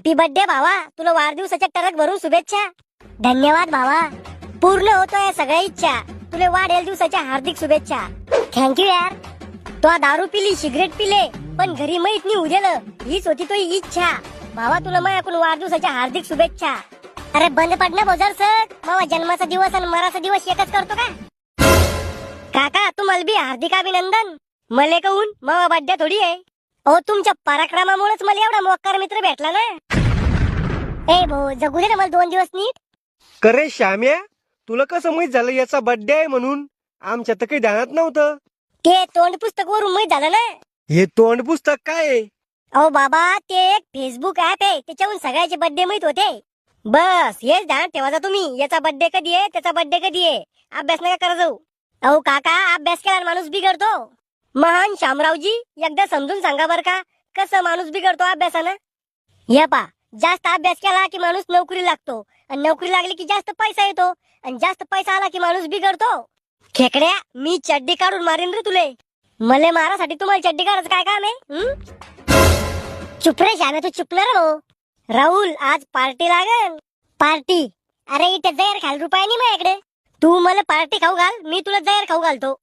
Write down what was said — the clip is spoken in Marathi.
हॅपी बर्थडे भावा, तुला वाढदिवसाच्या टरक भरून शुभेच्छा. धन्यवाद भावा, पूर्ण होतोय सगळ्या इच्छा. तुला वाढदिवसाच्या हार्दिक शुभेच्छा. थँक्यू यार. तो दारू पिली, सिगरेट पिले, पण घरी माहित नाही उद्याला. हीच होती तो इच्छा. भावा तुला माझ्याकडून वाढदिवसाच्या हार्दिक शुभेच्छा. अरे बंद पडणं बोजर सर, मावा जन्माचा दिवस आणि मराचा दिवस एकच करतो का? काका तुम्हाला बी हार्दिक अभिनंदन. मले कहून मावा बर्थडे थोडी आहे. अहो तुमच्या पराक्रमामुळेच मला एवढा मोक्कार मित्र भेटला ना. ए भाऊ जगू दे ना मला 2 दिवस नीट. करे श्याम्या, तुला कसं माहित झालं याचा बर्थडे आहे म्हणून? आमच्या तर काही ध्यानात नव्हतं. ते तोंड पुस्तक वरून माहित झालं ना. हे तोंड पुस्तक काय आहे? अहो बाबा ते एक फेसबुक ऍप आहे, त्याच्यावरून सगळ्याचे बर्थडे माहित होते. बस हेच ध्यान ठेवा तुम्ही. याचा बर्थडे कधी आहे, त्याचा बर्थडे कधी आहे. अभ्यास नका करा जाऊ. अहो काका अभ्यास केला माणूस बिघडतो. महान शामरावजी एकदा समजून सांगा बर का, कसं माणूस बिघडतो अभ्यासानं. या पा जास्त अभ्यास केला की माणूस नोकरी लागतो, आणि नोकरी लागली की जास्त पैसा येतो, आणि जास्त पैसा आला की माणूस बिघडतो. खेकड्या मी चड्डी काढून मारीन रे तुले. मले मारासाठी तुम्हाला चड्डी काढायचं काय काम आहे? चुप रे श्याम्या, तू चुप ना रे भाऊ. राहुल आज पार्टी लागेल. पार्टी? अरे इथे जहर खाल रुपये नाही माझ्याकडे. तू मला पार्टी खाऊ घाल, मी तुला जहर खाऊ घालतो.